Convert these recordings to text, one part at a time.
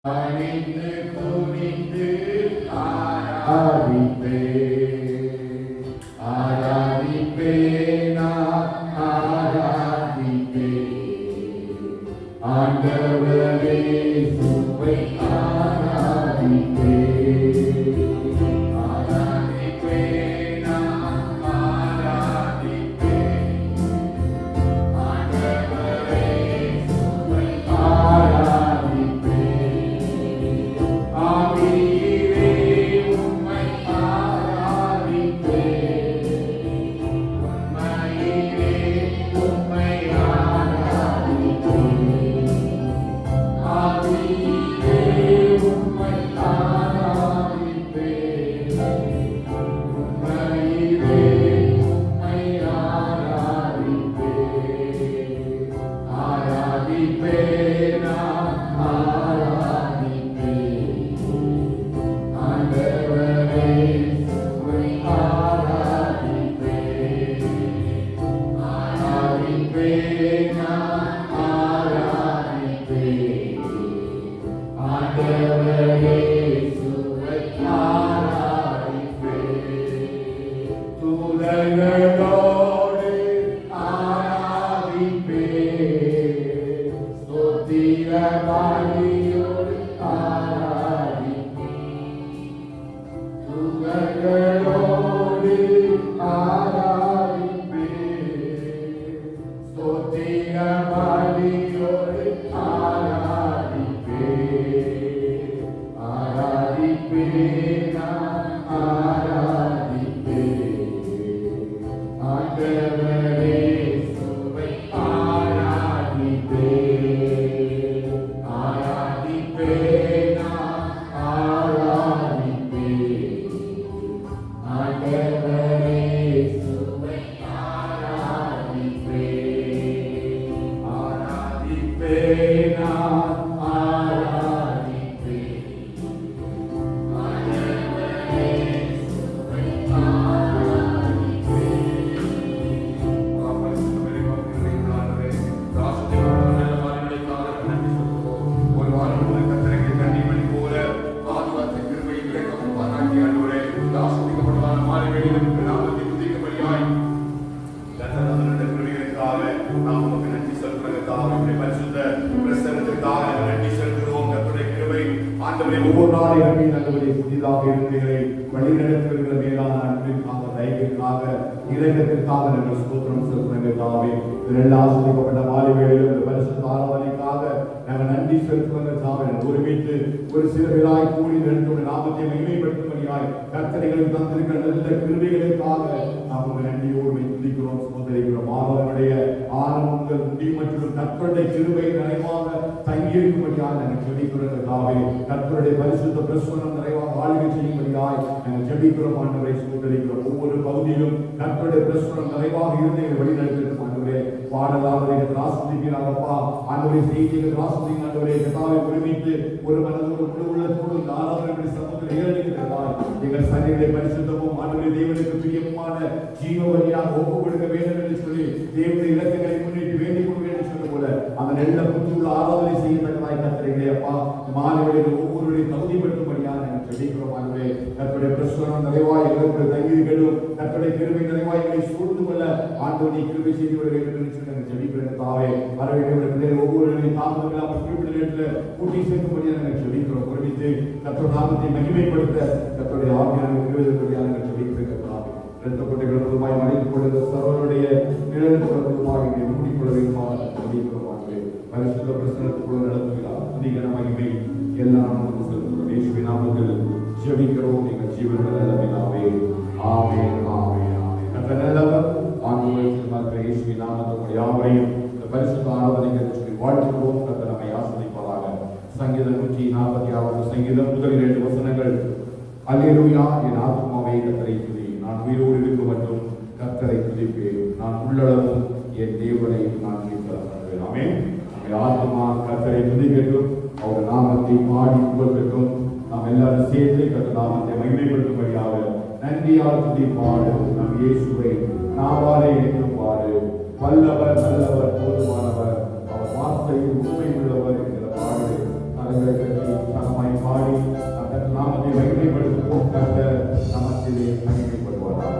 அணிந்து துணிந்து ஆராதிப்பே ஆராதிப்பே நான் ஆராதிப்பே ஆண்டவரே சுவை ஆராதிப்பே ஆராதிப்பே நான் ஆராதிப்பே ஆண்டவரே சுவை ஆராதிப்பே ஆவியிலே உம்மை ஆராதிப்பே உண்மையிலே உம்மை ஆராதிப்பே ஆவியிலே உம்மை ஆராதிப்பே உண்மையிலே உம்மை ஆராதிப்பே ஆராதிப்பே நான் ஆராதிப்பே ஆண்டவரே சுவை ஆராதிப்பே ஆராதிப்பே நான் ஆராதிப்பே ஆண்டவரே சுவை ஆராதிப்பே தூதர்களோடு ஆராதிப்பே ஸ்தோத்திர பலியோடு ஆராதிப்பே தூதர்களோடு ஆராதிப்பே ஸ்தோத்திர பலியோடு ஆராதிப்பே ஆராதிப்பே நான் ஆராதிப்பே ஆண்டவரே சுவை ஆராதிப்பே ஆராதிப்பே நான் ஆராதிப்பே ஆண்டவரே சுவை ஆராதிப்பே ஆராதிப்பே நான் ஆராதிப்பே ஆண்டவரே சுவை ஆராதிப்பே ஒரு வாரம் கத்தரைக்கு தண்ணி மணி போல பாதுகாத்த கிருபை இறக்கவும் பாராட்டி ஆண்டவரே ஆஸ்வதிக்கப்பட்டதான மாலை வெளியிலிருந்து நாமத்தை துதிக்கும்படியாய் தன்னதனுடைய கிருபைகளுக்காக நாம் உமக்கு நன்றி செலுத்துவதற்காக உம்முடைய பரிசுத்த பிரசன்னத்திற்காக நன்றி செலுத்துகிறோம். கர்த்தருடைய கிருபை ஆண்டவரே ஒவ்வொரு நாளும் இறங்கி நல்லவரை புதிதாக இருந்தீர்களை வழிநடத்துகிற மேலான அன்பிற்காக தயவிற்காக இலக்கத்திற்காக நாங்கள் ஸ்தோத்திரம் செலுத்துவதற்காகவே இதெல்லாம் ஆஸ்வதிக்கப்பட்ட மாலை வேளையில் இந்த பரிசுத்த ஆராதனைக்காக நாங்கள் நன்றி செலுத்துவதற்காக ஒருமித்து ஒரு சில பேராய் கூடி நிறுத்தும் நாமத்தை மகிமைப்படுத்தும்படியாய் கர்த்தரைகளுக்கு தந்திருக்கிற நல்ல கிருபைகளுக்காக நாம் உங்கள் நன்றியோடு துதிக்கிறோம் சகோதரிக்கிறோம். ஆண்டவருடைய ஆரம்பங்கள் முடி மற்றும் கர்த்தருடைய கிருபை நிறைவாக தங்கியிருக்கும்படியாக நாங்கள் ஜெபிக்கிறதற்காகவே கர்த்தருடைய பரிசுத்த பிரசுரம் நிறைவாக ஆளுகை செய்யும்படியாய் நாங்கள் ஜெபிக்கிறோம். ஆண்டவரை சகோதரிக்கிறோம். ஒவ்வொரு பகுதியிலும் கர்த்தருடைய பிரசுரம் நிறைவாக இருந்து எங்களை வழிநடத்திருக்கும் ஆண்டவரே. பாடலாக ஆஸ்வதிக்கிறாரப்பா ஆண்டவரை செய்திகள் ஆஸ்வதிங்க ஆண்டவரை கதாவை ஒருமித்து ஒரு மனதோடு முழு உள்ளத்தோடு இந்த ஆராதனை சமூகத்தில் ஏறெடுக்கிறதாய் எங்கள் சரீரத்தை பரிசுத்தமும் ஆண்டவரை தேவனுக்கு பிரியமான ஜீவ வழியாக ஒப்புக் கொடுக்க வேண்டும் என்று சொல்லி தேவனுடைய இலக்குகளை முன்னிட்டு வேண்டிக் கொள்ள வேண்டும் சொன்ன போல அந்த நெல்ல புற்றுள்ள ஆராதனை செய்யத்தக்கதாய் கர்த்தரைகளே அப்பா மாணவர்கள் ஒவ்வொருவரை தகுதிப்படுத்தும்படியாக நாங்கள் ஜெபிக்கிறோம். ஆண்டவரே கர்த்தருடைய பிரசுரம் நிறைவாய் எங்களுடைய தங்கியிருக்கட்டும். கர்த்தருடைய கிருபை நிறைவாய் எங்களை சூழ்ந்து கொள்ள ஆண்டவரை கிருபை செய்து விட வேண்டும் என்று சொல்லி நாங்கள் ஜெபிக்கிறதாவே வரவேண்டிய ஒவ்வொருவரையும் தாமதமில்லாமல் குறிப்பிட்ட நேரத்தில் கூட்டி சேர்க்கும்படியாக நாங்கள் ஜெபிக்கிறோம். ஒருமித்து கர்த்தருடைய நாமத்தை மகிமைப்படுத்த கர்த்தருடைய ஆவியான கிருபையாக நாங்கள் ஜெபிக்கிறதாவே இரத்தப்பட்ட கிழமையுமாய் மறைத்துக் கொள்ளுந்த சர்வருடைய நிழலுக்குள்ளதுமாய் மூடிக்கொள்ள வேண்டுமாக ஜெபிக்கிறோம். பரிசுத்த பிரசன்னத்துக்குள்ள நடத்துகிறார் அதிக மகிமை எல்லாம் நமக்கு செலுத்துகிறோம். இயேசுவின் நாமத்தில் ஜெபிக்கிறோம் எங்கள் ஜீவனுள்ள நல்லபிதாவே. ஆமென் ஆமென் ஆமென். கர்த்தர் நல்லவர். ஆண்டவரே இயேசுவின் நாமத்தில் யாவரையும் இந்த பரிசுத்த ஆராதனைக்கு சொல்லி வாழ்த்துகிறோம். கர்த்தர் நம்மை ஆசீர்வதிப்பாராக. சங்கீதம் 146 சங்கீதம் முதல் 2 வசனங்கள். அல்லேலூயா என் ஆத்துமாவே கர்த்தரை துதி. நான் உயிரோடு இருக்கும் மட்டும் கர்த்தரை துதிப்பேன். நான் உள்ளளவும் என் தேவனை நான் துதிப்பேன். ஆமென். நம்முடைய ஆத்துமா கர்த்தரை துதிக்கட்டும். அவர் நாமத்தை பாடி புகழட்டும். நாம் எல்லாரும் சேர்ந்து கர்த்தர் நாமத்தை மகிமைப்படுத்தும்படியாக நன்றியால் துதிப்பாடு. நம் இயேசுவை நாவாலே என்றும் பாடு. வல்லவர் நல்லவர் போதுமானவர் அவர் வார்த்தையில் உண்மை உள்ளவர் என்கிற பாடு தலைவரை நாமத்தை மகிமைப்படுத்துவோம். கர்த்தர் நாமத்திலே மகிமைப்படுவாராக.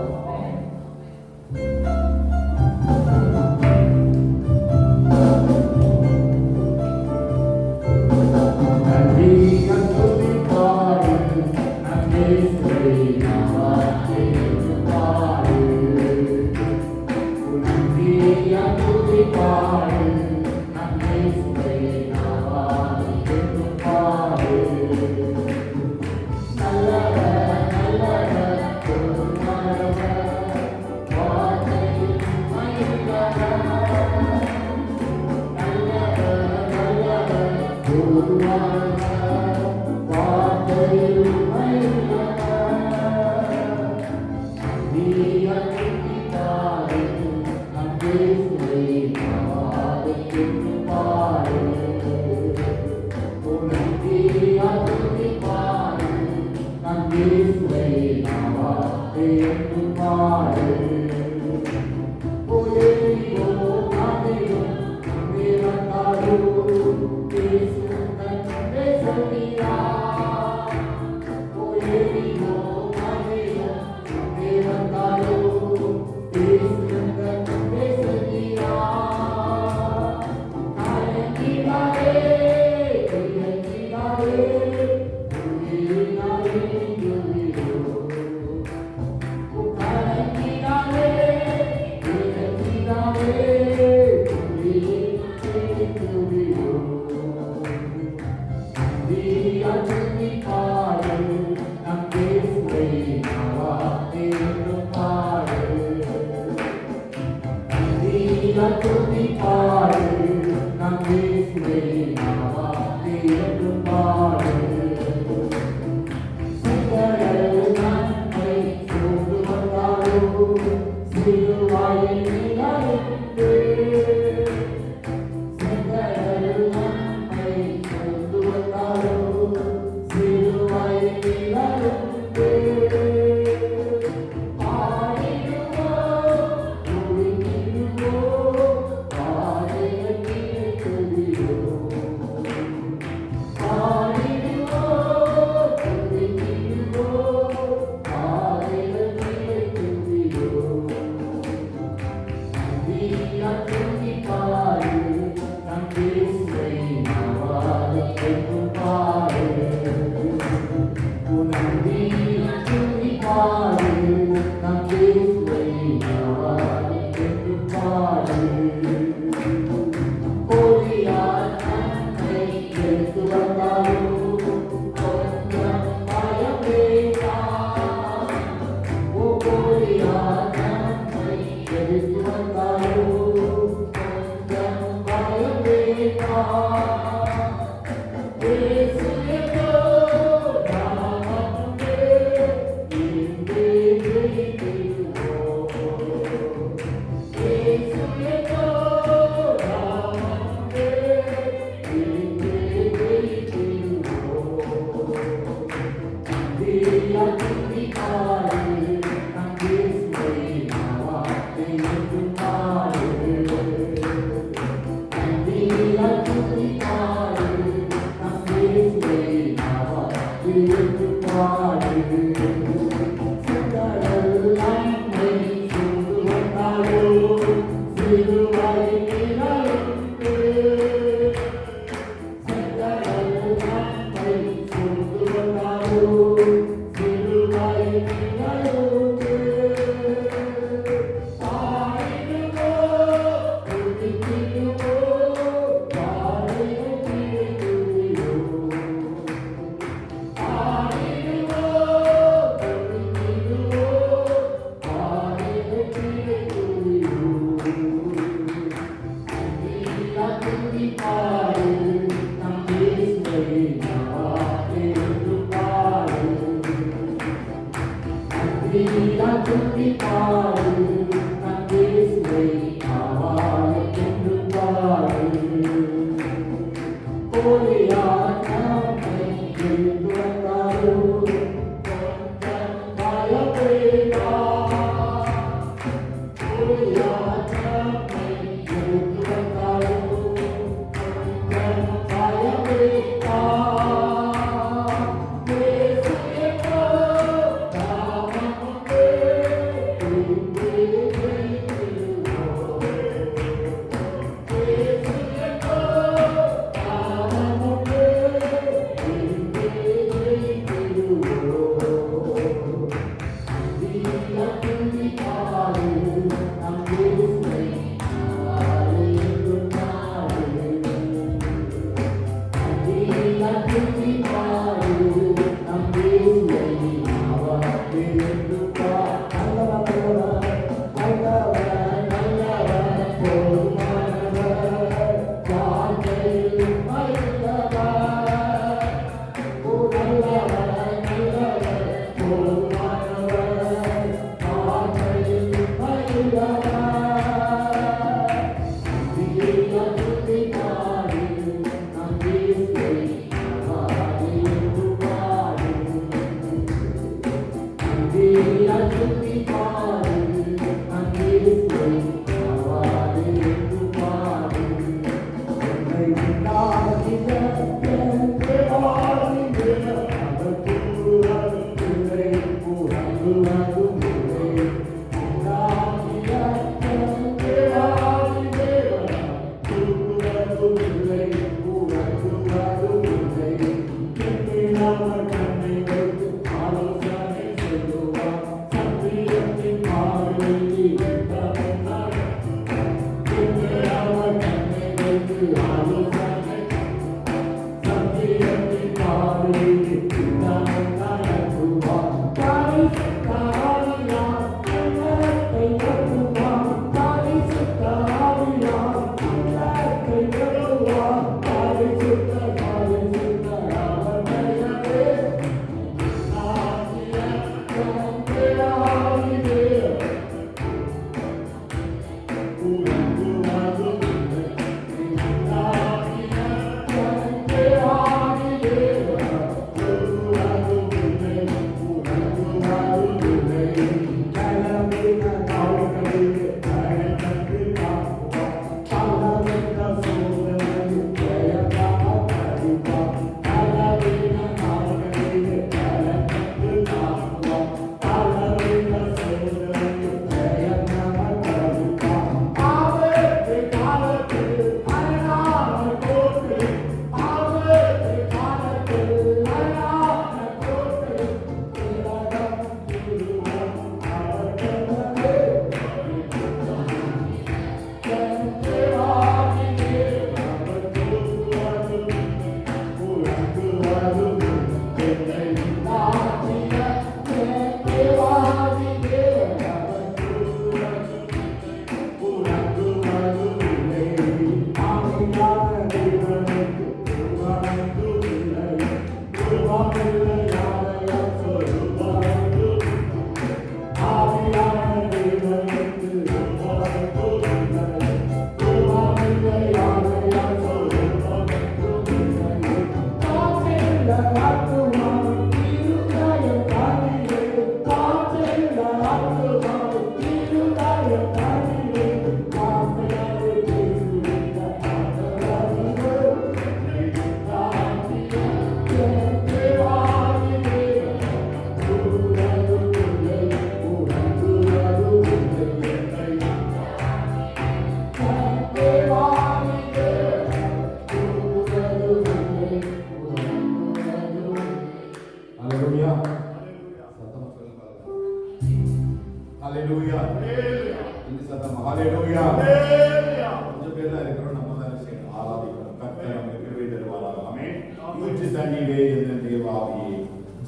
கொஞ்சம் பேர் தான் இருக்கிறோம், நம்ம தான் செய்யணும், ஆராதிக்கிறோம். கர்த்தர் நமக்கு கிருபை தருவாராக. ஆமென். ஊற்று தண்ணீரே என் தேவாவியே,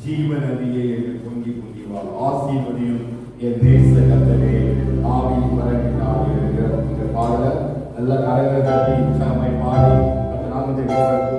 ஜீவ நதியே என்று பொங்கி பொங்கி வா, ஆசீர்வதியும் என் தேச கர்த்தரே, ஆவி பரவினார் என்கிற பாடல நல்ல கரங்களை தட்டி உற்சாகமாய் பாடி அந்த நாமத்தை போற்றுகிறார்.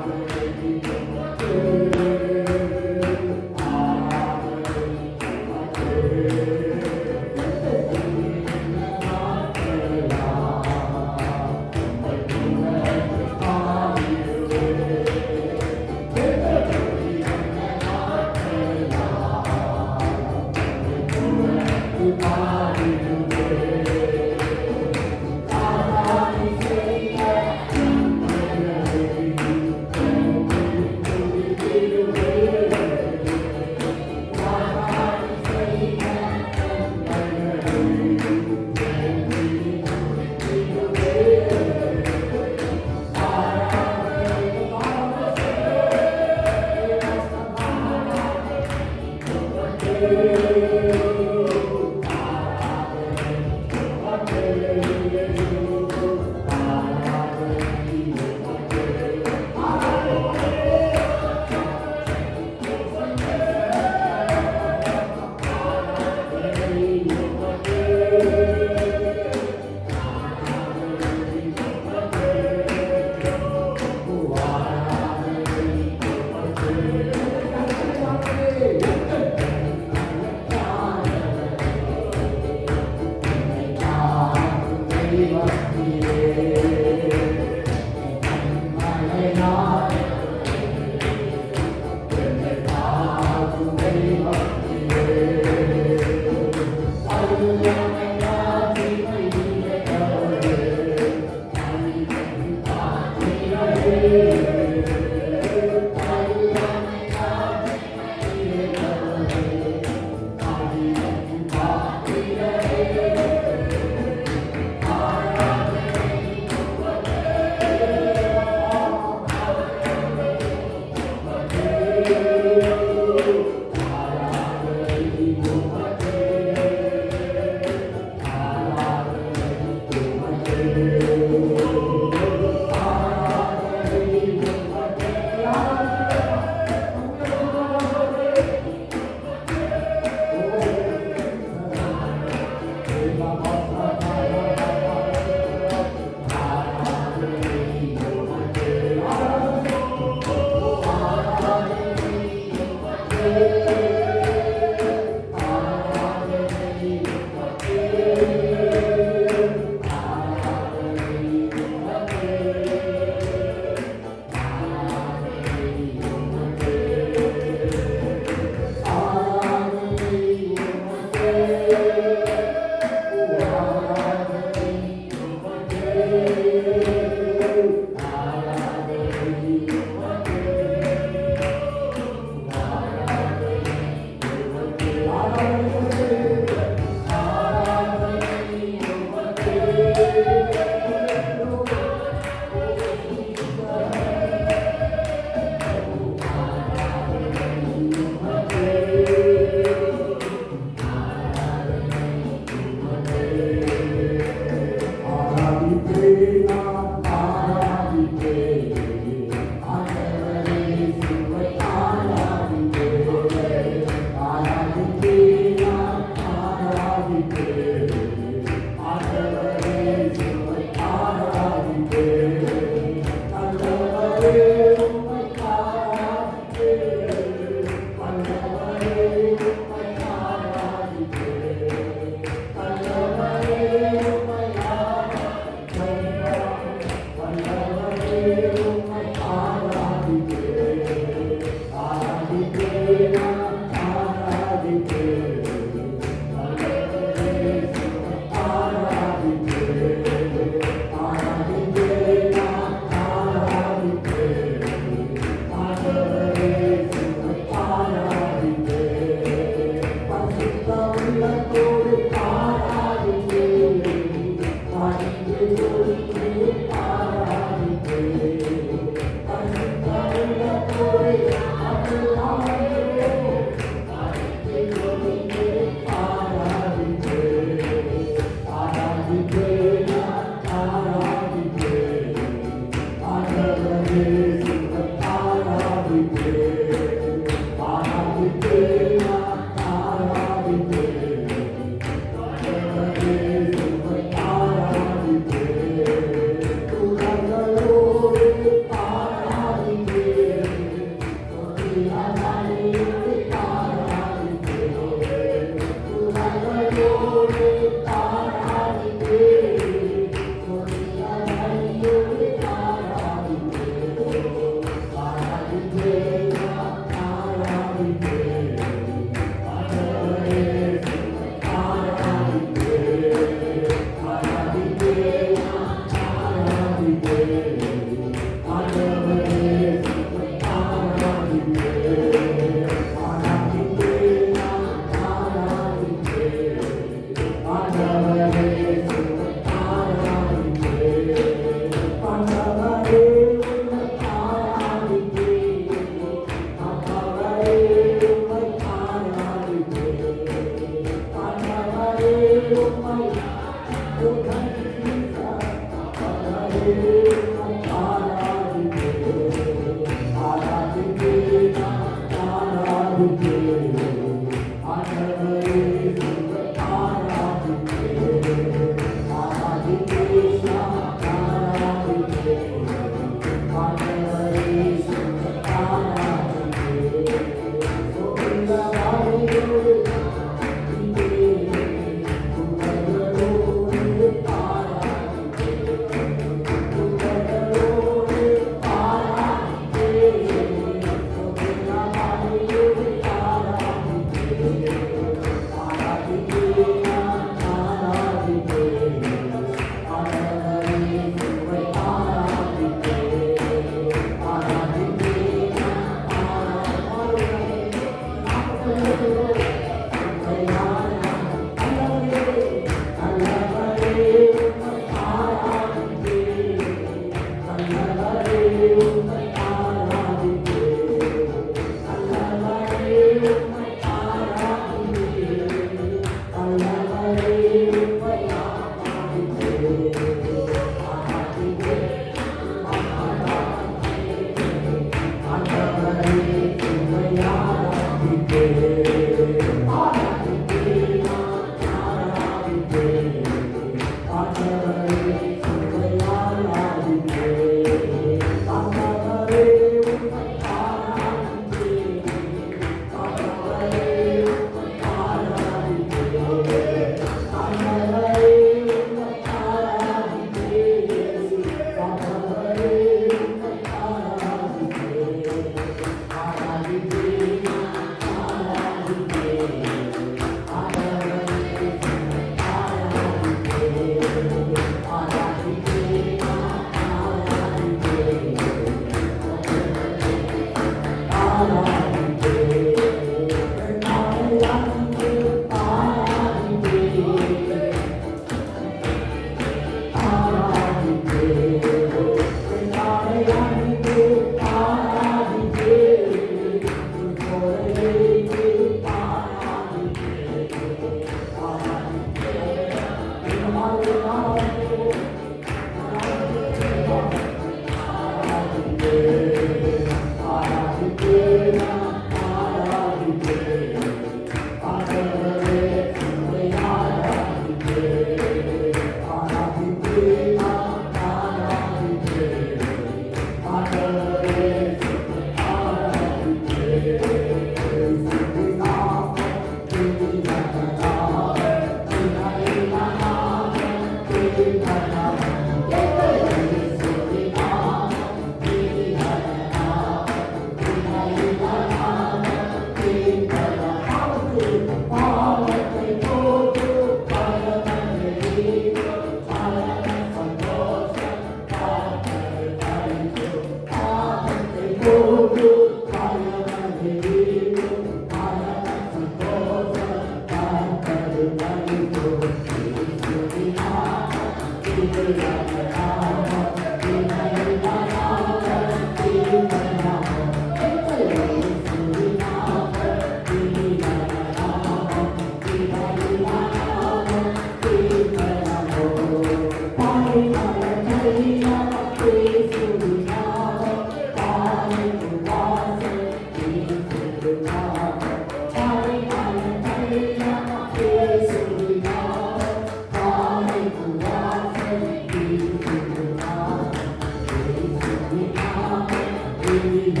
Stop,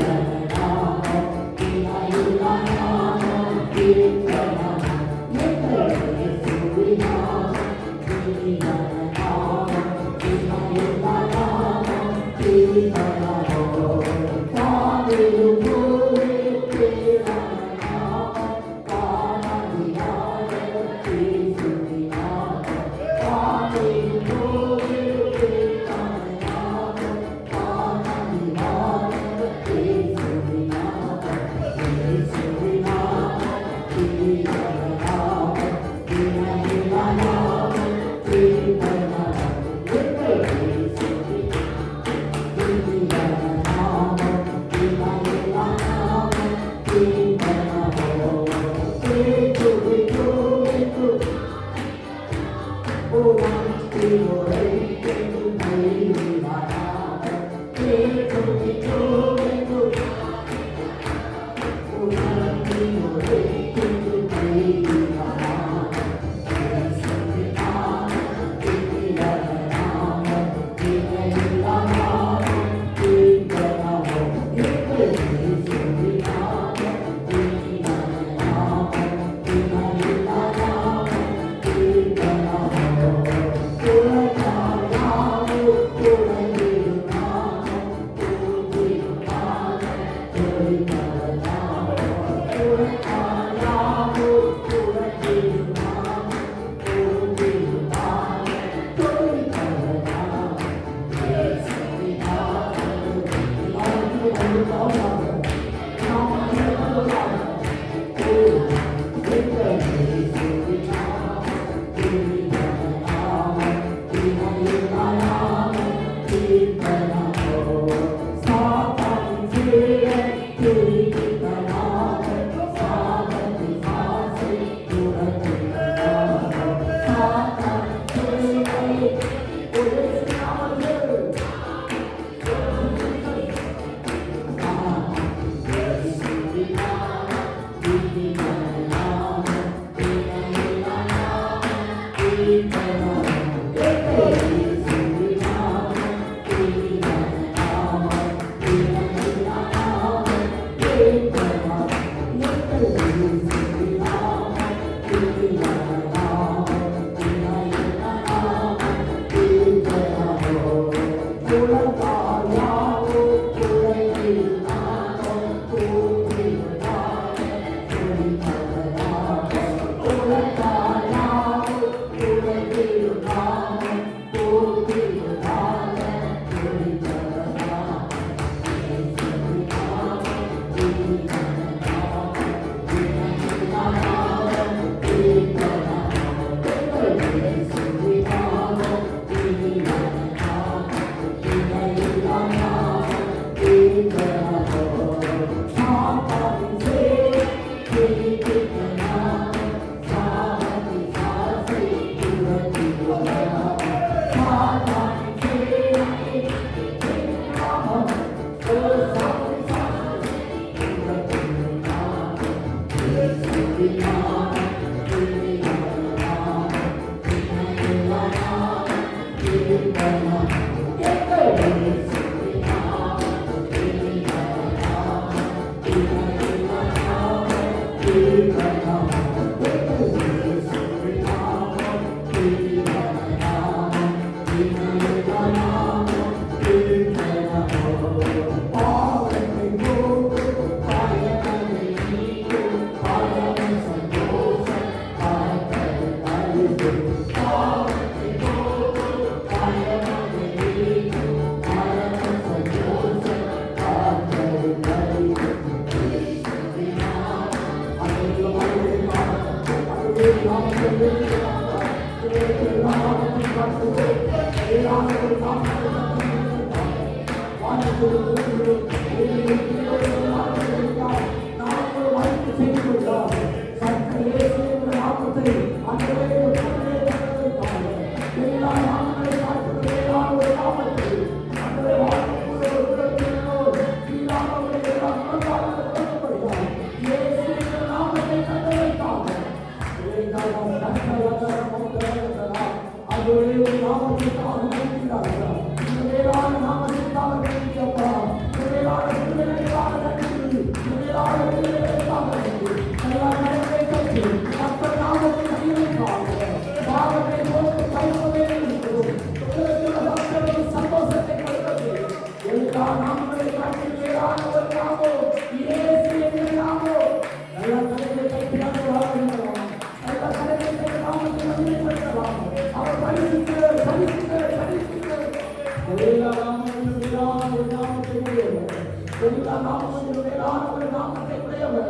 மேலானவர் நாமத்தை உடையவர்.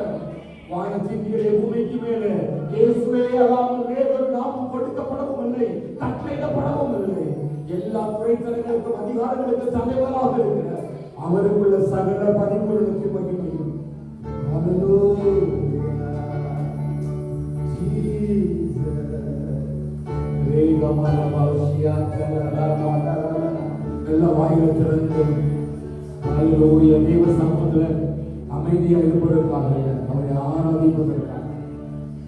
வானத்தின் கீழே பூமிக்கு மேலே இயேசுவே அல்லாமல் வேறொரு நாமம் கொடுக்கப்படவும் இல்லை, கட்டளையிடப்படவும் இல்லை. எல்லா துறைத்தலைகளுக்கும் அதிகாரங்களுக்கு தலைவராக இருக்கிறார். அவருக்குள்ள சகல பரிபூரணத்தை மகிமையும். எல்லா வாயில திறந்து தேவ சமூகத்தில் அமைதியாக இருப்பதற்காக, அவரை ஆராதிப்பதற்காக,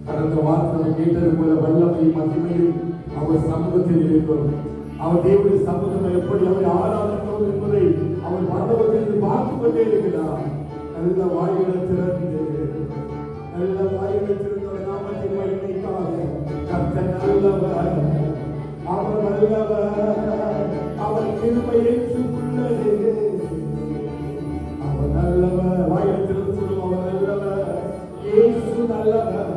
கடந்த வார்த்தை கேட்டது போல வல்லமையும் மகிமையும் அவர் சமூகத்தில் இருக்கிறோம். அவர் தேவனுடைய சமூகம் எப்படி அவரை ஆராதிக்கிறோம் என்பதை அவர் மண்டபத்தில் பார்த்து கொண்டே இருக்கிறார். நல்ல வாயில திறந்து நாமத்தின் மகிமைக்காக கர்த்தர் நல்லவர், அவர் நல்லவர், அவர் கிருபை என்றும் உள்ளது. அவர் நல்லவர், வாயில திறந்து சொல்லும் அவர் நல்லவர், இயேசு நல்லவர்.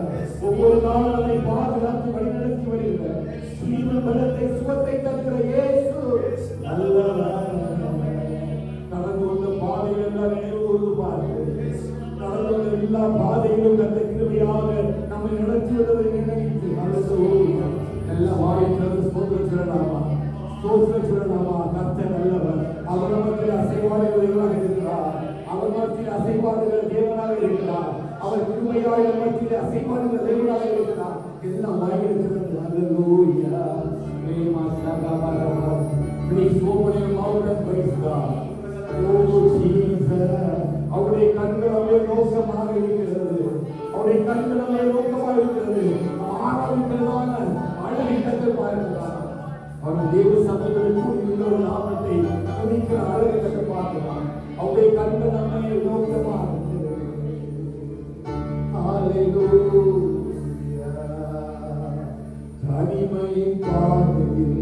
ஒவ்வொரு நாளும் அதை பாதுகாத்து வழிநடத்தி வருகிறார். ஜீவன் பலத்தை சுகத்தை தருகிற இயேசு நல்லவர். நடந்து வந்த பாதைகள் எல்லாம் நினைவு பார்த்து, நடந்து வந்த எல்லா பாதைகளும் அந்த கிருபையாக நம்மை நடத்தியதை நினைத்து நல்ல வாயிலிருந்து சோதரிச்சிடலாமா, சோதரிச்சிடலாமா. கர்த்தர் நல்லவர், அவர் நமக்கு அசைவாடுகளாக இருக்கிறார், அவர் மத்தியில் அசைவாடுகிற தேவனாக இருக்கிறார், அவர் கிருபையாய் மத்தியில் அசைவாடுகிற தேவனாக இருக்கிறார். எல்லாம் வாயிலிருந்து அல்லேலூயா. Please open your mouth and praise God. Oh Jesus. அவருடைய கண்கள் அவருடைய நோக்கமாக இருக்கிறது, அவருடைய கண்கள் அவருடைய நோக்கமாக இருக்கிறது. ஆராதிக்கிறதான அழகை கற்றுக் பார்க்கிறார். அவர் தேவ சமூகத்தில் இன்னொரு நாமத்தை துதிக்கிற அழகை கற்றுக் பார்க்கிறார். அவருடைய கண்கள் நம்மை நோக்கமாக இருக்கிறது. ஹalleluya. தனிமையின் பாதையில்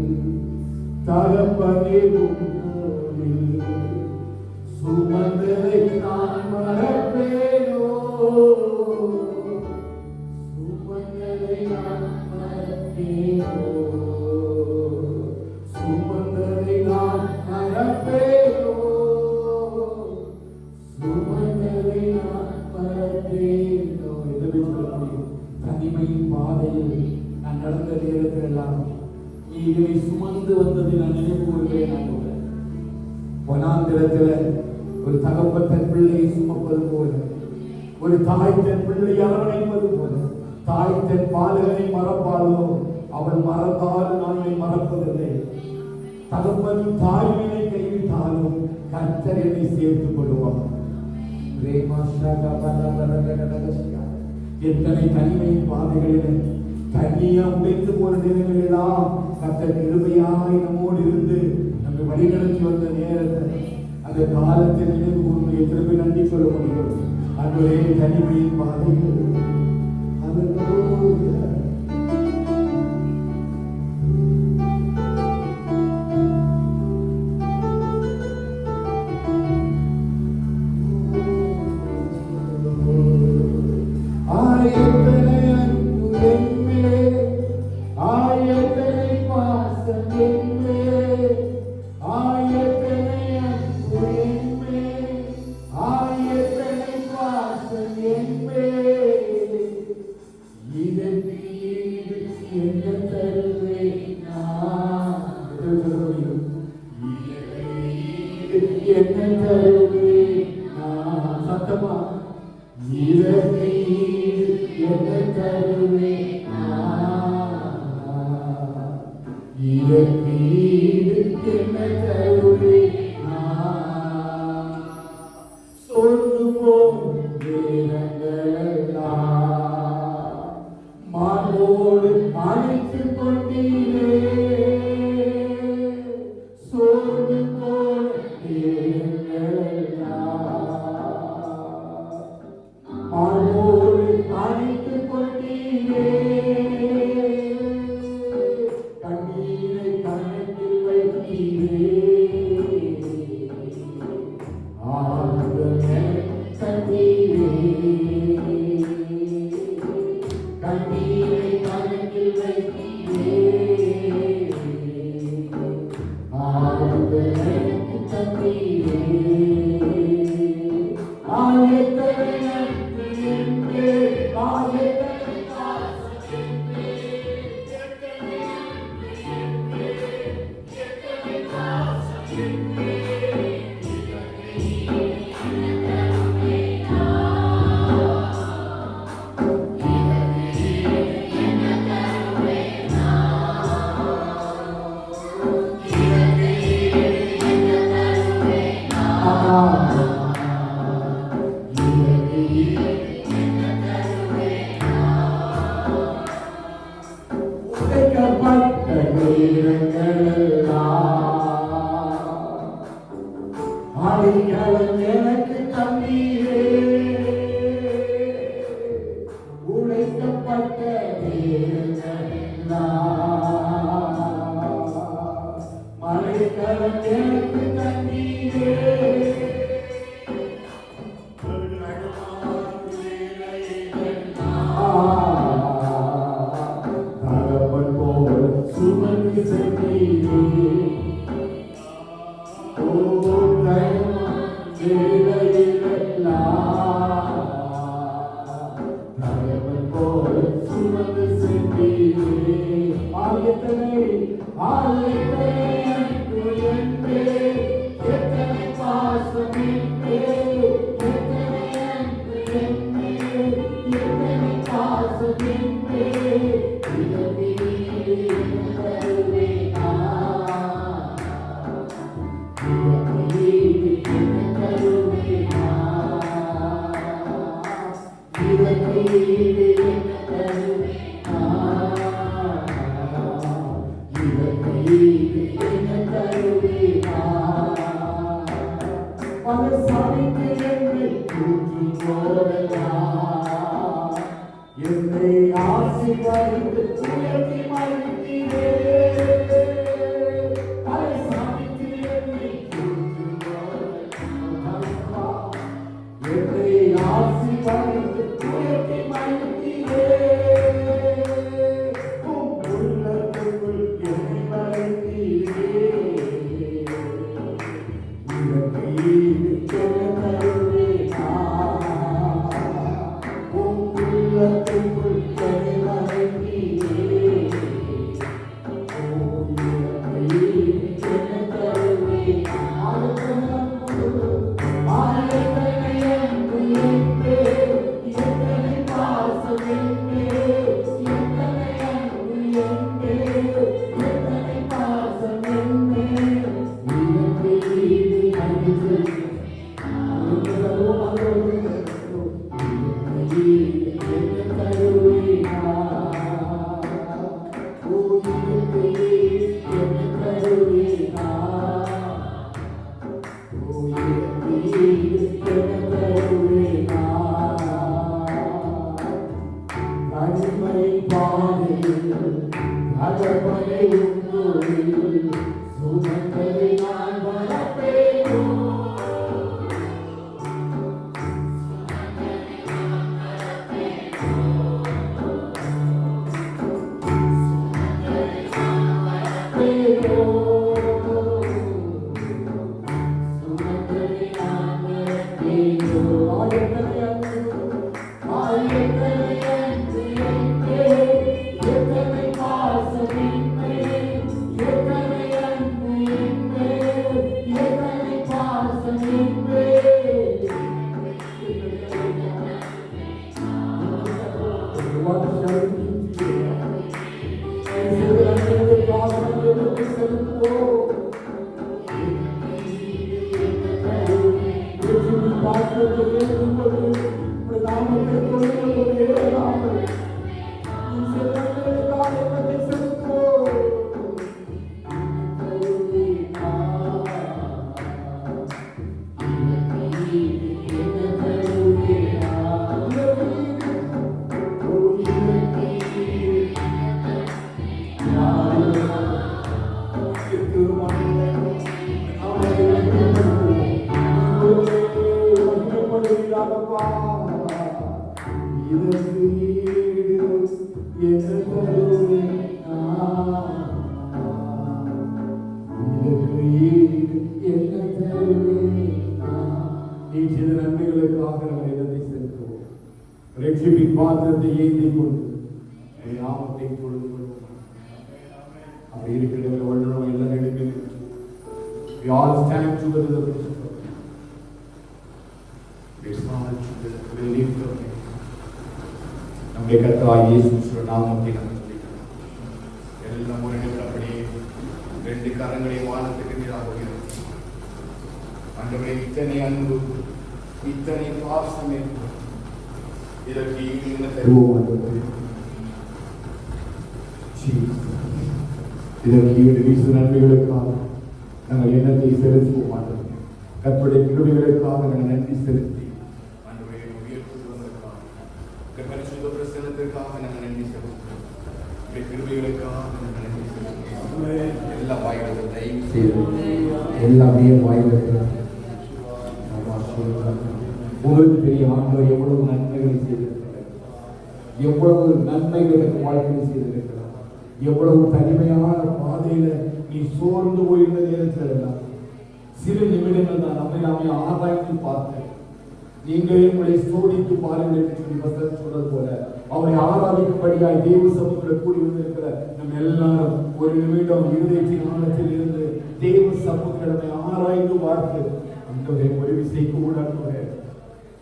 தரப்பனே சுமந்ததை நான் மறப்பேனோ, சுமந்ததை நான் மறப்பேனோ, சுமந்ததை நான் மறப்பேனோ, சுமந்ததை நான் மறப்பேனோ. எதுவே சொல்ல முடியும்? தனிமையின் பாதையில் நான் நடந்த நேரத்தில் எல்லாம் இதை சுமந்து வந்ததை நான் நினைவு கூறுகிறேன். வனாந்திரத்தில் ஒரு தகப்பன் தன் பிள்ளையை சுமப்பது போல, ஒரு தாய் தன் பிள்ளையை அரவணைப்பது போல, தாய் தன் பாலகனை மறப்பாளோ அவள் மறந்தாலும் நான் மறப்பதில்லை. தகப்பனும் தாயினை கைவிட்டாலும் கர்த்தர் என்னை சேர்த்துக் கொள்வார். எத்தனை தனிமையின் பாதைகளில் தனியா உடைத்து போன நேரங்களெல்லாம் கர்த்தர் கிருபையாய் நம்மோடு இருந்து நம்மை வழிநடத்தி வந்த நேரத்தை, அந்த காலத்தை நினைவு கூர்ந்து எத்தனை நன்றி சொல்ல முடியும். அதுவே தனிமையின் பாதைகள். சத்தமா மாவோடு அழைத்து கொண்டீரே, சோர்ந்து மாவோடு அழைத்து கொண்டீரே, கண்ணீரை கண்ணத்தில் வைத்தீரே, கண்ணீரை கணக்கில் வைத்தீரே, ஆண்டவரே தந்தீரே. எத்தனை அன்பு என்பே, எத்தனை பாசம் என்பே, எத்தனை அன்பு என்பே, எத்தனை பாசம் என்பே. உடைக்கப்பட்ட நேரங்களெல்லாம் அடிகளம் எனக்கு தந்தீரே. உடைக்கப்பட்ட நேரங்களெல்லாம் மழைக்களம் எனக்கு தந்தீரே. தகப்பன் போல் சுமந்து சென்றீரே. தகப்பன் போல் சுமந்து சென்றீரே. எத்தனை அன்பு என்பே, எத்தனை பாசம் என்பே, எத்தனை அன்பு என்பே, எத்தனை பாசம் என்பே. என்னை ஆசீர்வதித்து உயர்த்தி மகிழ்ந்தீரே. என்னை ஆசீர்வதித்து உயர்த்தி மகிழ்ந்தீரே. உள்ளத்துக்குள் என்னை மறைத்தீரே. நன்மைகளுக்காக ரட்சிப்பின் பாத்திரத்தை ஏந்தி கொண்டு நாமத்தை தொழுது கொள்வோம். அப்படி இருக்கிற வல்லுறவு எல்லாம் எடுத்து we all stand together நம்முடைய கர்த்தராகிய இயேசு கிறிஸ்துவின் நாமத்தை நாம் துதிக்கிறோம். எல்லாம் ஒரு நிமிடப்படியே ரெண்டு கரங்களை வானத்துக்கு நேராக உயர்த்தி ஆண்டவரே, இத்தனை அன்பு, இத்தனை பாசம், இதற்கு ஈடு என்ன தருவோம் ஆண்டவரே? இதற்கு ஈடு வீசு நன்மைகளுக்காக நாங்கள் எண்ணத்தை செலுத்துவோம் ஆண்டவரே. கர்த்தருடைய கிருபைகளுக்காக நாங்கள் நன்றி செலுத்தி ஆண்டவரே உயர்த்துவதற்காக பரிசுத்த பிரசன்னத்திற்காக நாங்கள் நன்றி செலுத்துவோம். கிருபைகளுக்காக நாங்கள் நன்றி செலுத்துவோம். எல்லா வாய்களும் தயவு செய்து எல்லாமே வாய்களும் உங்களுக்கு தெரியும் ஆண்டவர் எவ்வளவு நன்மைகளை செய்திருக்கிறார், எவ்வளவு நன்மைகளுக்கு வாழ்க்கை செய்திருக்கிறார், எவ்வளவு தனிமையான பாதையில நீ சோர்ந்து போயிருந்த நேரத்தில் சில நிமிடங்கள் தான் நம்மை ஆராய்ந்து பார்த்தேன். நீங்களே உங்களை சோதித்து பாருங்கள் என்று சொல்லி வசனம் சொல்றது போல அவரை ஆராதிக்கும்படியாய் தேவ சமூகத்தில் கூடி வந்திருக்கிற நம்ம எல்லாரும் ஒரு நிமிடம் இருதயத்தின் ஆழத்தில் இருந்து தேவ சமூகத்தை ஆராய்ந்து பார்த்து அந்த ஒரு விசை கூட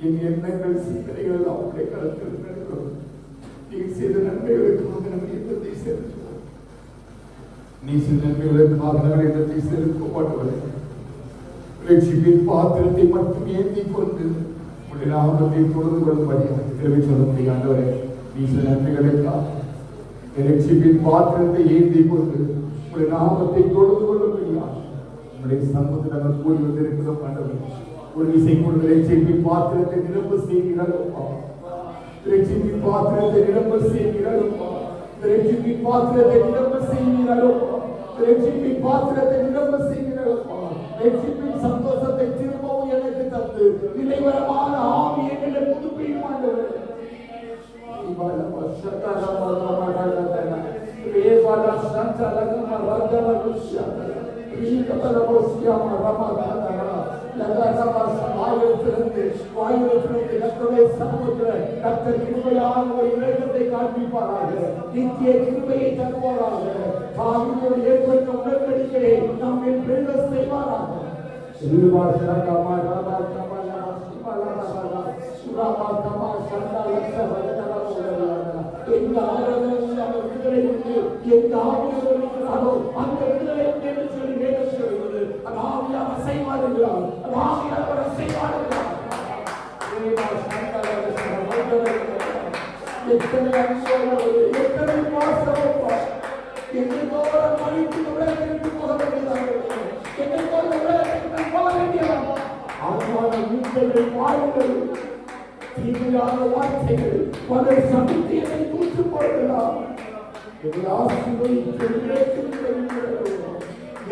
என் எண்ணங்கள் சிந்தனைகள் அவருடைய கருத்தில் நடக்கும். நீ செய்த நன்மைகளுக்காக நம்ம எண்ணத்தை செலுத்துவோம். நீ செய்த நன்மைகளுக்காக நம்ம எண்ணத்தை செலுத்த மாட்டவரை ரட்சிப்பின் பாத்திரத்தை மட்டும் ஏந்தி கொண்டு உடைய நாமத்தை தொழுது கொள்ளும்படியாக திரும்பி சொல்ல முடியாதவரை நீ சில நன்மைகளுக்காக ரட்சிப்பின் பாத்திரத்தை ஏந்தி கொண்டு உடைய நாமத்தை தொழுது கொள்ளும்படியாக உடைய சமூகத்தில் நாங்கள் கூடி வந்திருக்கிறோம். ஆண்டவரே, ஒரு விசை கொண்டு ரட்சிப்பின் பாத்திரத்தை நிரம்ப செய்கிறாரப்பா, ரட்சிப்பின் பாத்திரத்தை நிரம்ப செய்கிறாரப்பா, ரட்சிப்பின் பாத்திரத்தை நிரம்ப செய்கிறாரப்பா, ரட்சிப்பின் பாத்திரத்தை நிரம்ப செய்கிறாரப்பா. ரட்சிப்பின் சந்தோஷத்தை திரும்பவும் எனக்கு தந்து நிலைவரமான ஆவியை என்னை புதுப்பியும் ஆண்டவரே. நித்திய கிருபையை தருவாராக. ஏற்பட்ட உடன்படிக்கையை நாம் செய்வாராக. எந்த விடுதலை உண்டு, எந்த ஆவியானவர் இருக்கிறாரோ அந்த விடுதலை உண்டு என்று சொல்லி வேதம் சொல்கிறது. அந்த ஆவியானவர் செய்வார்கள், அந்த ஆவியானவர் செய்வார்கள். எத்தனை அன்போடு, எத்தனை பாசமோ, என்னை போல மனித உலகிற்கு போக வேண்டியதாக, என்னை போல உலகத்திற்கு போக வேண்டியதாக. அவமான மீட்களை வாயுங்கள், தீமையான வார்த்தைகள் பல சமித்தியை தூத்து போடலாம்.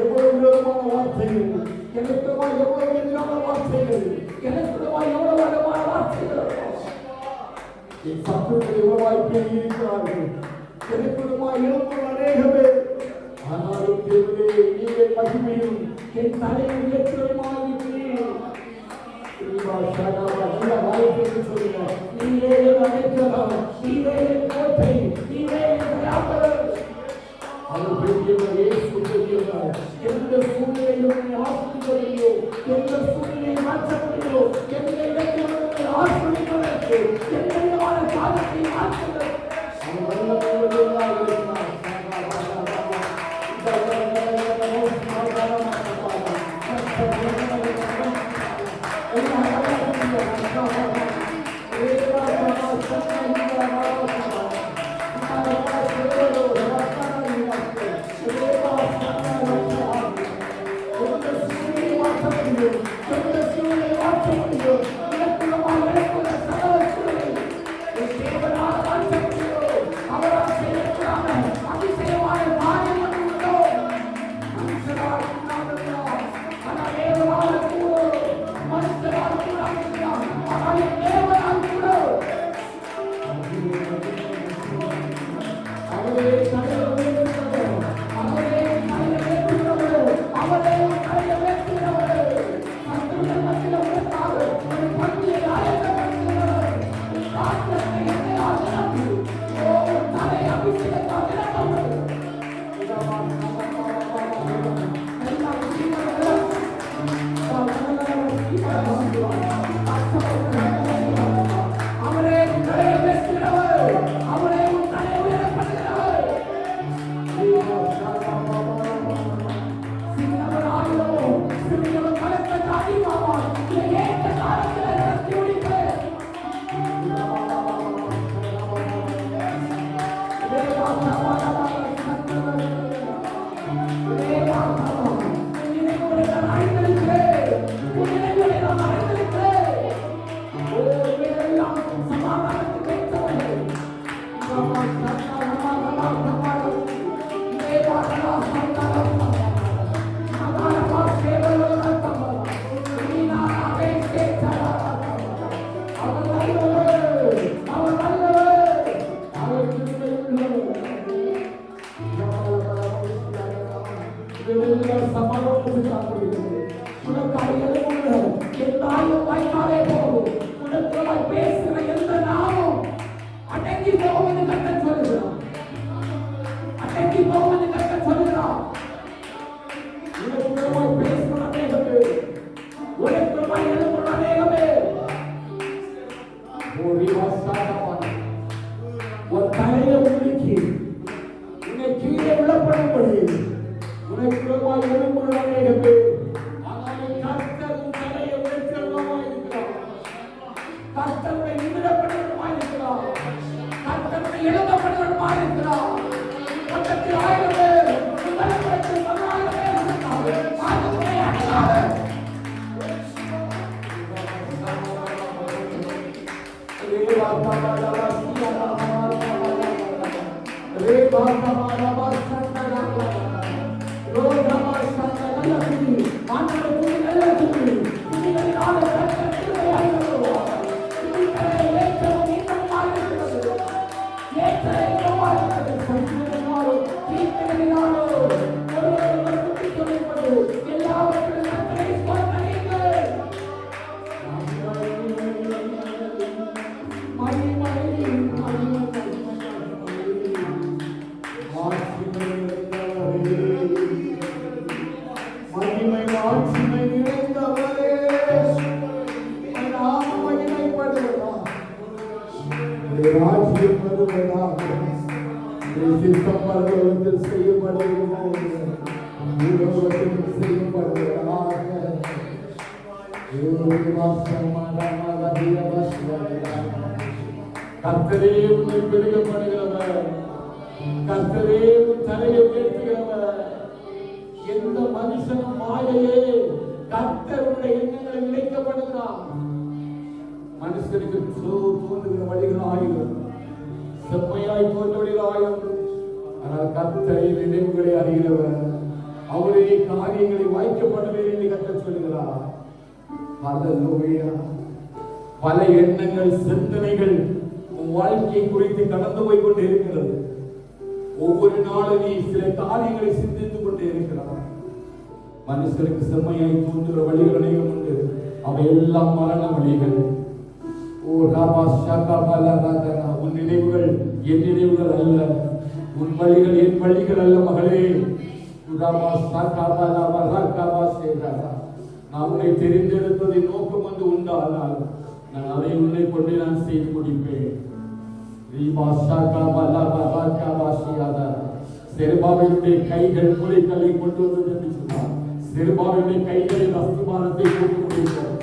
எவ்வளவு விதமான வார்த்தைகள், எனக்குமா எவ்வளவு எதிரான வார்த்தைகள், எனக்குமா எவ்வளவு விதமான வார்த்தைகள். என் சத்துக்கள் எவ்வளவாய் பேர் இருக்கிறார்கள், எனக்குமா இழப்பும் அநேகமே. ஆனாலும் தேவனே, நீங்கள் மகிமையும் என் தலையில் உயர்த்துமாயிருக்கிறீர்கள். நல்ல வாய்ப்பு சொல்லுங்க. நீரே அழைக்கலாம், நீரே கோட்டை, நீரே அவர் பெரியவரே சொல்லுகிறார். எந்த சூழ்நிலையும் ஆசிரியோ, எந்த சூழ்நிலையை மாற்ற முடியோ, எந்த இடத்தில் ஆசிரியர்களுக்கு எந்த விதமான காலத்தை மாற்றுங்கள். ஒரு வாசாதமான ஒரு தலையை உலுக்கி உன்னை கீழே விழப்படும்படி உனக்கு எலும்புள்ள அநேகமே. ஆனால் கர்த்தரும் தலையை உயர்த்துகிறவருமாய் இருக்கிறார். கர்த்தருடைய நிமிடப்படுவருமாய் இருக்கிறார். கர்த்தருடைய எழுதப்படுவருமாய் இருக்கிறார். பக்கத்தில் 1000 பேர், முதல் பக்கத்தில் 10,000 பேர் இருக்கிறார். ஆண்டவரே அல்லாத கர்த்தரே உன்னை பெருகப்படுகிறவர், கர்த்தரே உன் தலையை உயர்த்துகிறவர். எந்த மனுஷனும் மாயையே கர்த்தருடைய எண்ணங்களை இணைக்கப்படுகிறார். மனுஷனுக்கு தோன்றுகிற வழிகள் 1000, செம்மையாய் தோன்றுகிற 1000. ஆனால் கர்த்தரின் நினைவுகளை அறிகிறவர், அவருடைய காரியங்களை வாய்க்கப்படுவேன் என்று கர்த்தர் சொல்கிறார். ஹல்லேலூயா. பல எண்ணங்கள், சிந்தனைகள் உன் வாழ்க்கையை குறித்து கடந்து போய் கொண்டே இருக்கிறது. ஒவ்வொரு நாளும் நீ சில காரியங்களை சிந்தித்துக் கொண்டே இருக்கிறார். மனுஷனுக்கு செம்மையாய் தோன்றுகிற வழிகள் அநேகம் உண்டு. அவை எல்லாம் மரண வழிகள். ஓ ராமா ஷாகா பாலா ராஜனா, உன் நினைவுகள் என் நினைவுகள் அல்ல, உன் வழிகள் என் வழிகள் அல்ல மகளே. ராமா ஷாகா பாலா ராகா பாசேரா, நான் உன்னை தெரிந்தெடுத்ததின் நோக்கம் வந்து உண்டானால் நான் அதை உன்னை கொண்டு நான் செய்து முடிப்பேன். செருபாவினுடைய கைகள் குலைக்கல்லை கொண்டு வந்தது என்று சொன்னார். செருபாவினுடைய கைகளில் அஸ்திபாரத்தை போட்டு முடித்தார்.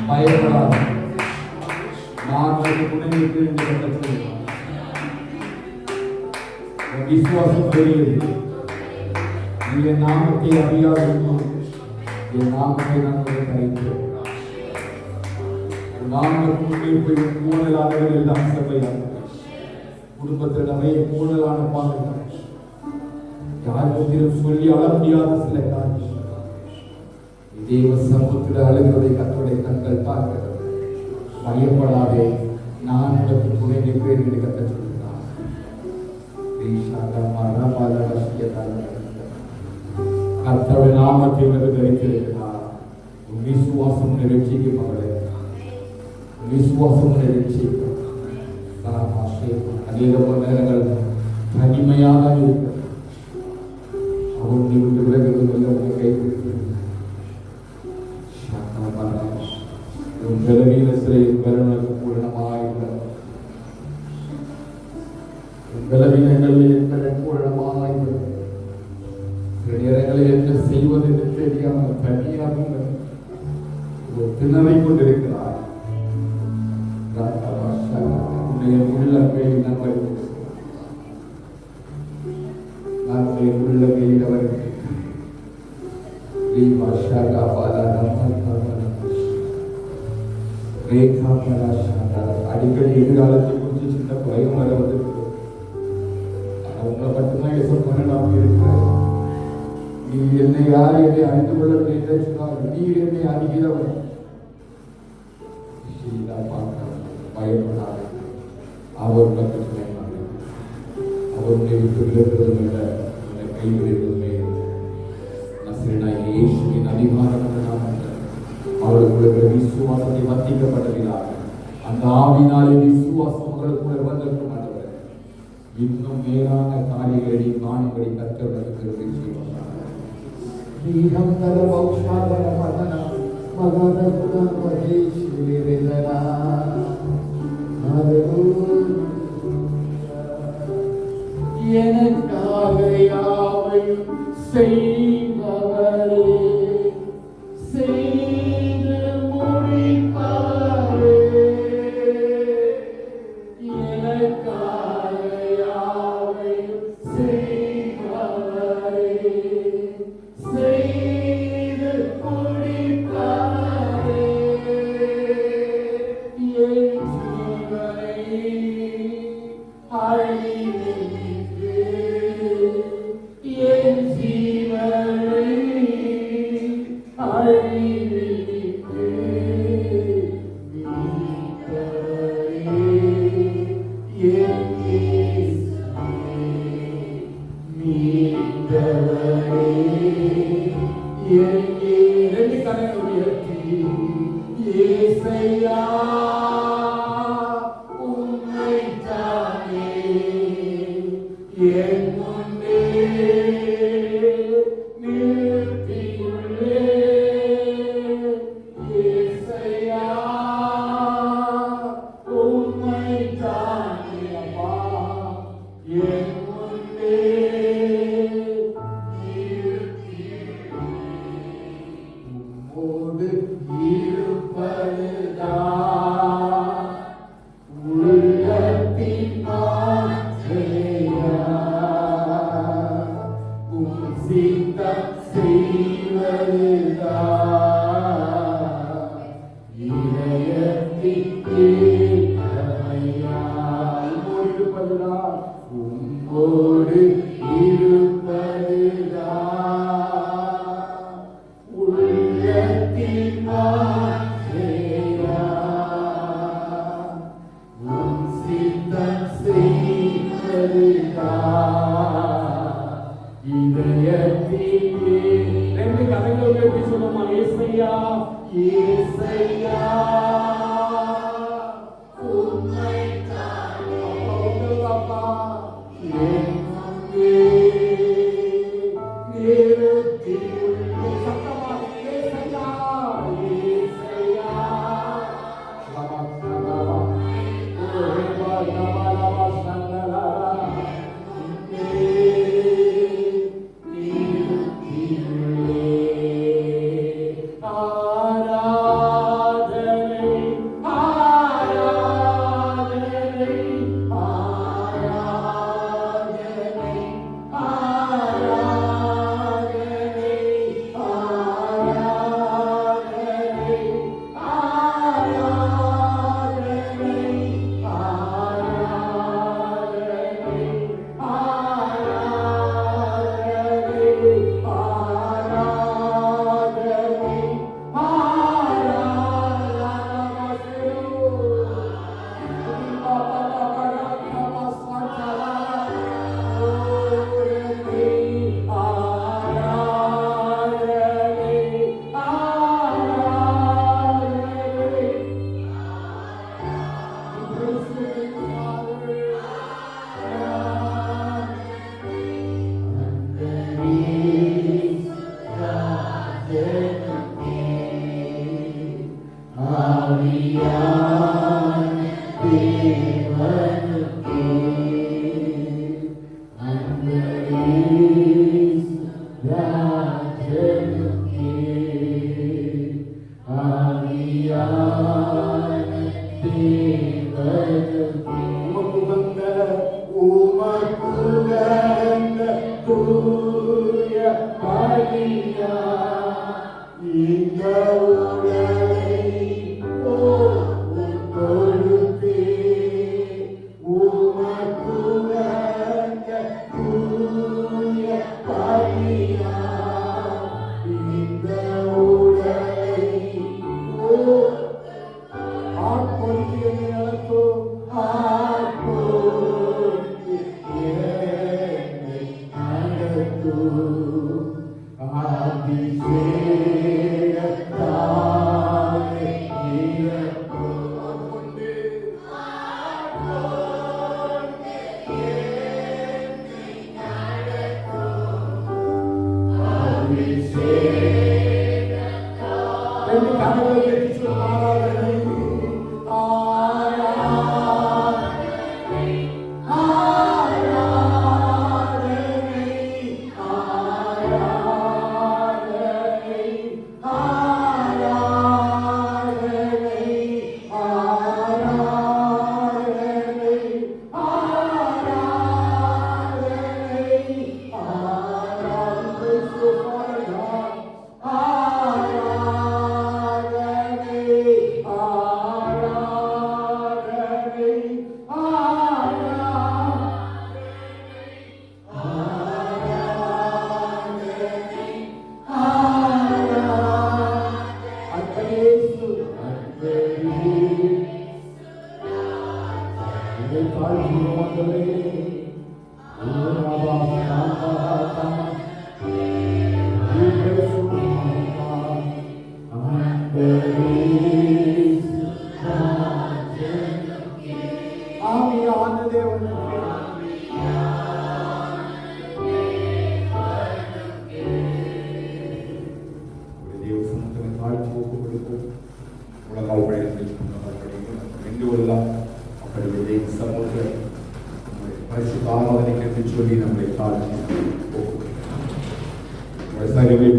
பயப்படாது, நான் துணை நிற்கிறேன் என்று கற்றுக்கொள்கிறார். விசுவாசம் பெரியது. நீ என் நாமத்தை அறியாதிருக்கும், என் நாமத்தை நான் கரைத்தேன். நாமத்தை போய் மூணலானவர்கள் எல்லாம் செவ்வையாக குடும்பத்தில் நிறைய மூணலான பாருங்கள். யாருக்கும் சொல்லி அள முடியாத சில காரணம் தேவ சமூகத்தில் அழுகிறதை கத்தருடைய கண்கள் பார்க்கிறது. பயப்படாதே, நான் உனக்கு துணை நிற்பேன் என்று கத்த சொல்கிறார். கர்த்தருடைய நாமத்தை தரித்திருக்கிறார். விசுவாசம் ரட்சிக்கும் மகளே, விசுவாசம் ரட்சிக்கும். அநேக நேரங்கள் தனிமையாக இருக்கிறது. அவனை விட்டு விலகுவதில்லை, கைவிட்டு பலவீனத்திலே பலனுக்கு பூரணமாயிருந்த பலவீனங்களில் என்பதை பூரணமாயிருந்த சில நேரங்களில் என்ன செய்வது என்று தெரியாமல் தனியாக திணறிக் கொண்டிருக்கிறார். உன்னுடைய உள்ளங்கையில் நம்முடைய உள்ளங்கையில் அவருக்கு அடிக்கடி எதிர்காலத்தை குறித்து சின்ன பயம் வர வந்திருக்கு. உங்களை மட்டும்தான் எசப்பண்ண இருக்கிறேன். நீ என்னை யார் என்னை அறிந்து கொள்ளவில்லை என்று சொன்னால் நீர் என்னை அறிகிறவர். பயப்படாது. அவர் அவருடைய விட்டு விலகுவதும் இல்லை, கைவிடுவதுமே இயேசுவின் அதிகாரம் அவர்களுடைய விசுவாசத்தை வர்த்திக்கப்பட்டதினால் அந்த ஆவினாலே விசுவாசம் அவர்களுக்குள்ள வந்திருக்க மாட்டவர். இன்னும் மேலான காரியங்களை காணும்படி கர்த்தர்களுக்கு எனக்காக யாவையும் செய்பவரே, செய்து முடிப்பவரே, எனக்காக யாவையும் செய்பவரே, செய்து முடிப்பவரே, என் ஜீவனை அழிவித்து என் ஜீவனை அழிவித்து மீட்டவரே, என் இயேசுவே மீட்டவரே, என் இரண்டு கரங்களை உயர்த்தி இயேசையா உம்மைத்தானே என் முன்னே நிறுத்தியுள்ளேன். இயேசையா உம்மைத்தானே அப்பா என் முன்னே உம்மோடு இருப்பதுதான் உள்ளத்தின் ஆசையா, உம் சித்தம் செய்வதுதான் இதயத்தின் தீர்க்கமையா. உம்மோடு இருப்பதுதான் உள்ளத்தின் ஆசையா, உம் சித்தம் செய்வதுதான் இதயத்தின். ரெண்டு கதைகள் எப்படி சொல்லுமா? ஏசையா ஏசையா உம்மைத்தானே அப்பா என் முன்னே நிறுத்தியுள்ளே. சத்தமாக ஏசையா ஏசையா ஆராதனை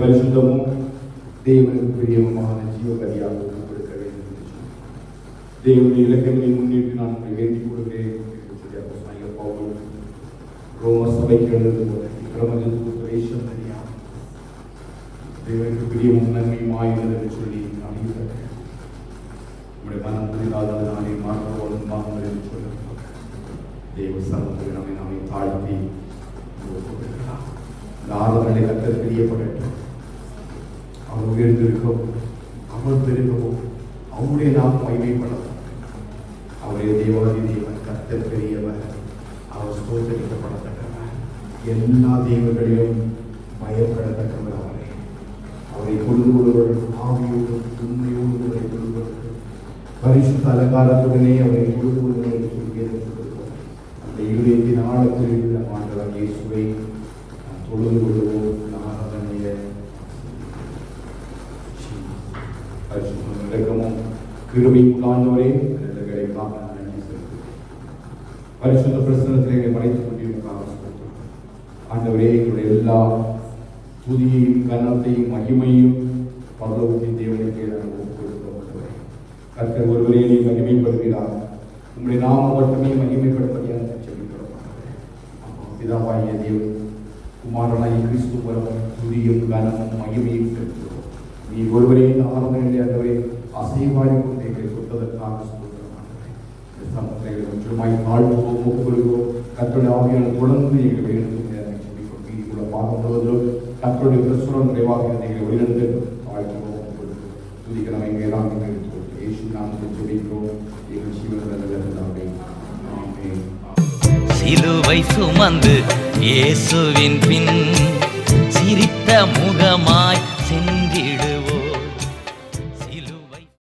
பரிசுத்தமும் தேவனுக்கு பிரியமான ஜீவகதியாக கொடுக்க வேண்டும். தேவனுடைய இலக்கங்களை முன்னிட்டு நான் உங்களை வேண்டிக் கொள்கிறேன். ரோம சபைக்கு எழுது போல வேஷம் தெரியாது தேவனுக்கு பிரியமும் நன்மையுமாயிருந்தது என்று சொல்லி நான் உங்களுடைய மனம் புரியாததனாலே மாற்றோடு என்று சொல்ல தேவ சமூகத்தில் நம்மை தாழ்த்தி இந்த ஆராதனை கர்த்தர் பிரியப்படட்டும். அவர் உயர்ந்திருக்கவும் அவர் பெருகவும் அவருடைய நாம் மகிமைப்படும். அவருடைய தேவாதி தேவன் கர்த்தர் பெரியவர், அவர் ஸ்தோத்திரிக்கப்படத்தக்கவர், எல்லா தெய்வங்களிலும் பயப்படத்தக்கவர். அவரை கொள்ளுபவர்கள் ஆவியோடும் உண்மையோடு அவரை கொள்ளுபவர்கள் பரிசுத்த அலங்காரத்துடனே அவரை கொள்ளுபவர்கள் சொல்கிறது. அந்த இருதயத்தின் ஆழத்தில் உள்ள ஆண்டவர் இயேசுவை தொழுது கொள்வோம். ஆராதனைய இலக்கமும் கிருபையும் ஆண்டவரே பரிசுத்த பிரசனத்தில் எங்களை மறைத்துக் கொண்டிருக்கிறார். ஆண்டவரே, எங்களுடைய எல்லா துதியையும் கனத்தையும் மகிமையும் பரலோகத்தின் தேவனுக்கே நாங்கள் ஒப்புக்கொடுக்கிறோம். கர்த்தர் ஒருவரே நீ மகிமைப்படுகிறார். உங்களுடைய நாமம் மட்டுமே மகிமைப்படும்படியாக செபிக்கிறோம். பிதாவாகிய தேவன் குமாரனாகிய கிறிஸ்து மூலம் துதியும் கனமும் மகிமையும் செலுத்துகிறோம். நீ ஒருவரே இந்த ஆராதனையிலே ஆண்டவரே அசைவாடி கொண்டு எங்களை கொடுத்ததற்காக சமூகங்களை முற்றிலுமாய் தாழ்த்துவோம், ஒப்புக்கொள்கிறோம். கர்த்தருடைய ஆவியான தொடர்ந்து எங்களை வழிநடத்தும் செபிக்கிறோம். நீதிக்குள்ள பார்க்கும்போது கர்த்தருடைய பிரசுரம் நிறைவாக எங்களை வழிநடத்து தாழ்த்துவோம், ஒப்புக்கொள்கிறோம். துதிக்கிறோம். எங்கே எல்லாம் இயேசு நாமத்தில் ஜெபிக்கிறோம். எங்கள் ஜீவனில் ஆமென். சிலுவை சுமந்து இயேசுவின் பின் சிரித்த முகமாய் சென்றிடு